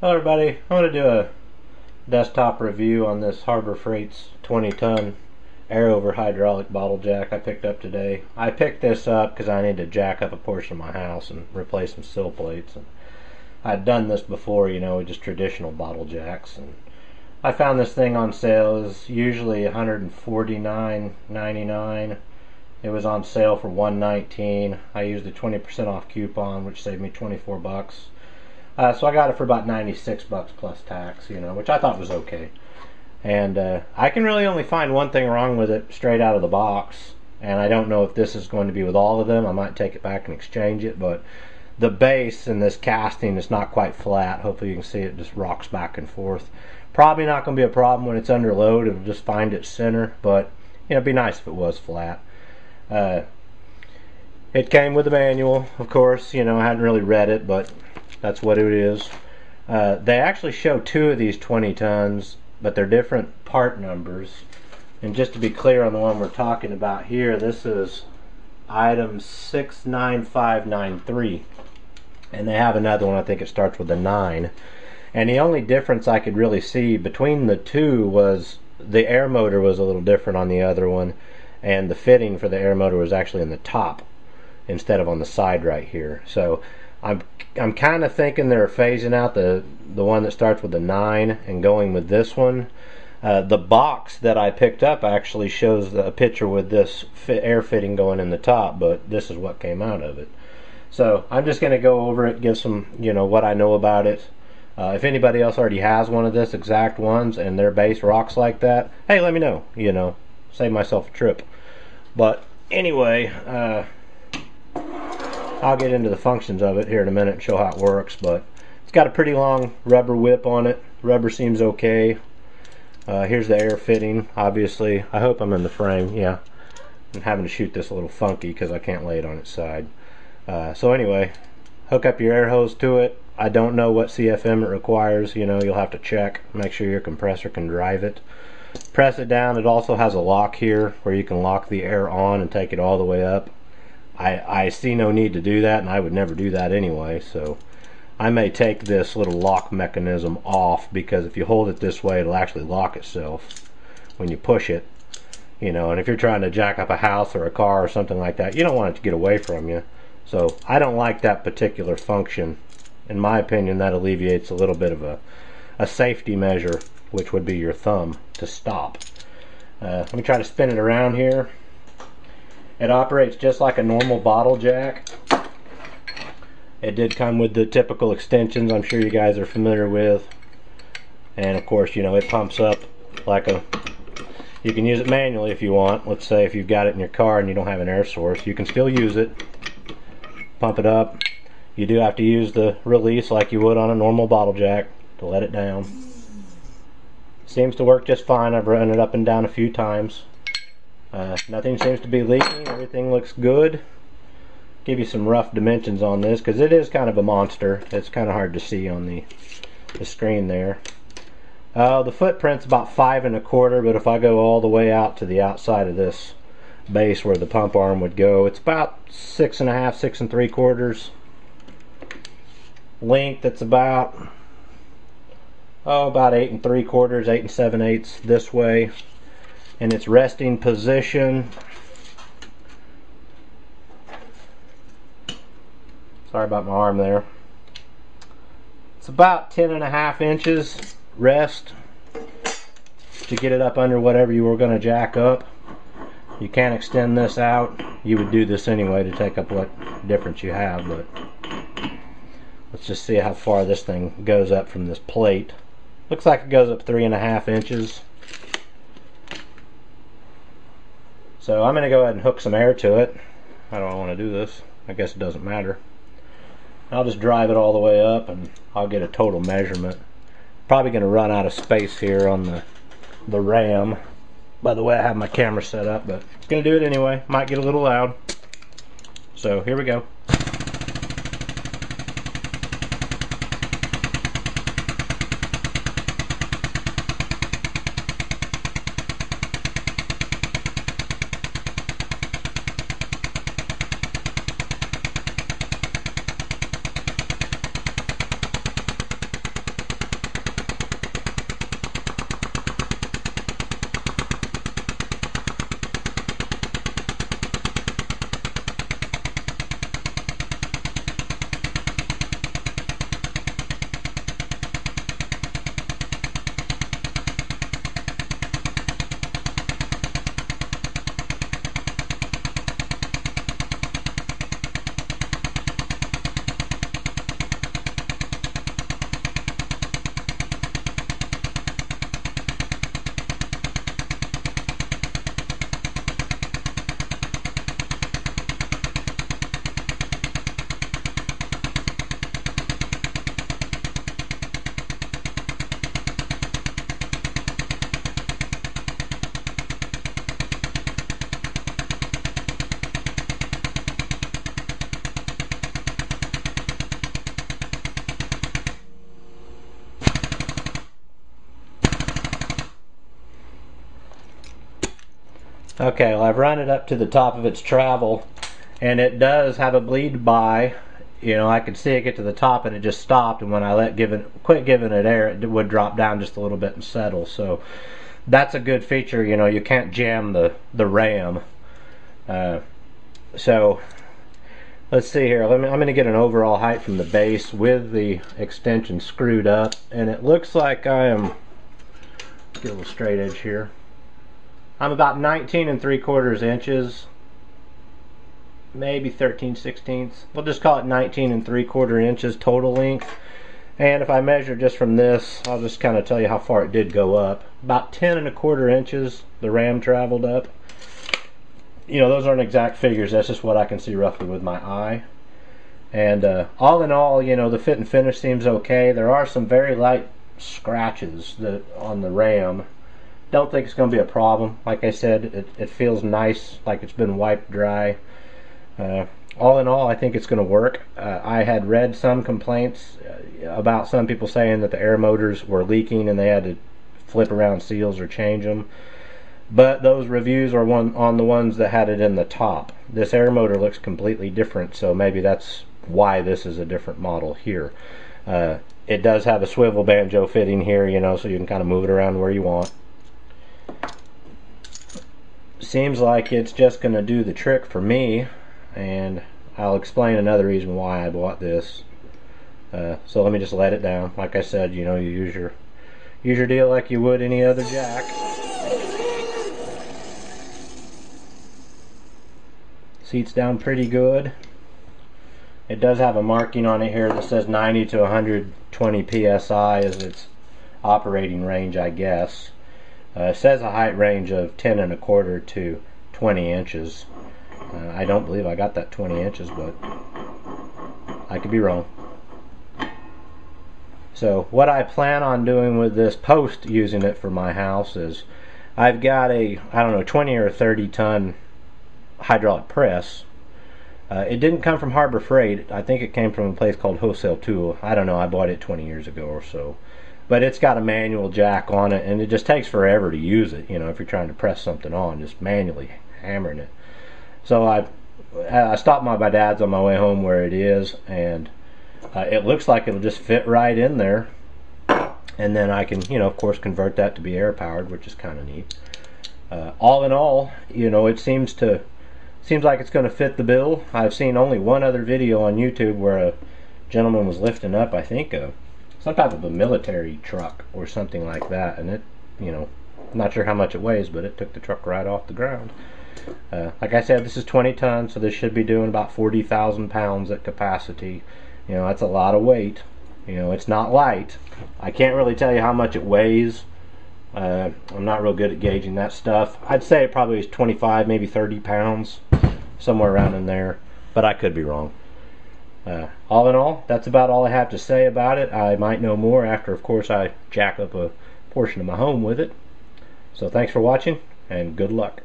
Hello everybody, I want to do a desktop review on this Harbor Freight's 20-ton air over hydraulic bottle jack I picked up today. I picked this up because I need to jack up a portion of my house and replace some sill plates. And I'd done this before, you know, with just traditional bottle jacks. And I found this thing on sale. It was usually $149.99. It was on sale for $119. I used a 20% off coupon, which saved me 24 bucks. So I got it for about 96 bucks plus tax, you know, which I thought was okay. And I can really only find one thing wrong with it straight out of the box, and I don't know if this is going to be with all of them. I might take it back and exchange it, but the base in this casting is not quite flat. Hopefully you can see it just rocks back and forth. Probably not going to be a problem when it's under load. It'll just find its center, but you know, it'd be nice if it was flat. It came with a manual, of course. You know, I hadn't really read it, but that's what it is. They actually show two of these 20 tons, but they're different part numbers. And just to be clear on the one we're talking about here, this is item 69593. And they have another one, I think it starts with a 9. And the only difference I could really see between the two was the air motor was a little different on the other one, and the fitting for the air motor was actually in the top instead of on the side right here. So I'm kind of thinking they're phasing out the one that starts with a 9 and going with this one. The box that I picked up actually shows a picture with this air fitting going in the top, but this is what came out of it. So I'm just going to go over it, give some, you know, what I know about it. If anybody else already has one of this exact ones and their base rocks like that, hey, let me know, you know, save myself a trip. But anyway, I'll get into the functions of it here in a minute and show how it works. But it's got a pretty long rubber whip on it. Rubber seems okay. Here's the air fitting, obviously. I hope I'm in the frame. Yeah, I'm having to shoot this a little funky because I can't lay it on its side. So anyway, hook up your air hose to it. I don't know what CFM it requires. You know, you'll have to check. Make sure your compressor can drive it. Press it down. It also has a lock here where you can lock the air on and take it all the way up. I see no need to do that, and I would never do that anyway, so I may take this little lock mechanism off, because if you hold it this way, it'll actually lock itself when you push it, you know. And if you're trying to jack up a house or a car or something like that, you don't want it to get away from you. So I don't like that particular function. In my opinion, that alleviates a little bit of a safety measure, which would be your thumb to stop. Let me try to spin it around here. It operates just like a normal bottle jack. It did come with the typical extensions I'm sure you guys are familiar with. And of course, you know, it pumps up like a... You can use it manually if you want. Let's say if you've got it in your car and you don't have an air source, you can still use it. Pump it up. You do have to use the release like you would on a normal bottle jack to let it down. Seems to work just fine. I've run it up and down a few times. Nothing seems to be leaking. Everything looks good. Give you some rough dimensions on this because it is kind of a monster. It's kind of hard to see on the screen there. The footprint's about 5 1/4, but if I go all the way out to the outside of this base where the pump arm would go, it's about 6 1/2, 6 3/4. Length, it's about 8 3/4, 8 7/8 this way. And its resting position, sorry about my arm there, it's about 10 1/2 inches rest to get it up under whatever you were going to jack up. You can't extend this out. You would do this anyway to take up what difference you have, but let's just see how far this thing goes up from this plate. Looks like it goes up 3 1/2 inches. So I'm going to go ahead and hook some air to it. How do I want to do this? I guess it doesn't matter. I'll just drive it all the way up and I'll get a total measurement. Probably going to run out of space here on the ram. By the way, I have my camera set up, but I'm going to do it anyway. Might get a little loud. So here we go. Okay, well, I've run it up to the top of its travel, and it does have a bleed by. You know, I could see it get to the top and it just stopped, and when I quit giving it air, it would drop down just a little bit and settle. So that's a good feature. You know, you can't jam the ram. So let's see here. I'm going to get an overall height from the base with the extension screwed up, and it looks like I am, get a little straight edge here, I'm about 19 3/4 inches, maybe 13/16. We'll just call it 19 3/4 inches total length. And if I measure just from this, I'll just kind of tell you how far it did go up. About 10 1/4 inches the ram traveled up. You know, those aren't exact figures, that's just what I can see roughly with my eye. And all in all, you know, the fit and finish seems okay. There are some very light scratches on the ram. Don't think it's going to be a problem. Like I said, it feels nice, like it's been wiped dry. All in all, I think it's going to work. I had read some complaints about some people saying that the air motors were leaking and they had to flip around seals or change them. But those reviews are on the ones that had it in the top. This air motor looks completely different, so maybe that's why this is a different model here. It does have a swivel banjo fitting here, you know, so you can kind of move it around where you want. Seems like it's just going to do the trick for me, and I'll explain another reason why I bought this. So let me just let it down. Like I said, you know, you use your deal like you would any other jack. Seats down pretty good. It does have a marking on it here that says 90 to 120 psi is its operating range, I guess. It says a height range of 10 1/4 to 20 inches. I don't believe I got that 20 inches, but I could be wrong. So what I plan on doing with this post using it for my house is I've got a, I don't know, 20 or 30 ton hydraulic press. It didn't come from Harbor Freight. I think it came from a place called Wholesale Tool. I don't know, I bought it 20 years ago or so. But it's got a manual jack on it, and it just takes forever to use it, you know, if you're trying to press something on, just manually hammering it. So I stopped by my dad's on my way home where it is, and it looks like it'll just fit right in there. And then I can, you know, of course, convert that to be air powered, which is kind of neat. All in all, you know, it seems like it's going to fit the bill. I've seen only one other video on YouTube where a gentleman was lifting up, I think, some type of a military truck or something like that, and it, you know, I'm not sure how much it weighs, but it took the truck right off the ground. Like I said, this is 20 tons, so this should be doing about 40,000 pounds at capacity. You know, that's a lot of weight. You know, it's not light. I can't really tell you how much it weighs. I'm not real good at gauging that stuff. I'd say it probably is 25, maybe 30 pounds, somewhere around in there, but I could be wrong. All in all, that's about all I have to say about it. I might know more after, of course, I jack up a portion of my home with it. So thanks for watching, and good luck.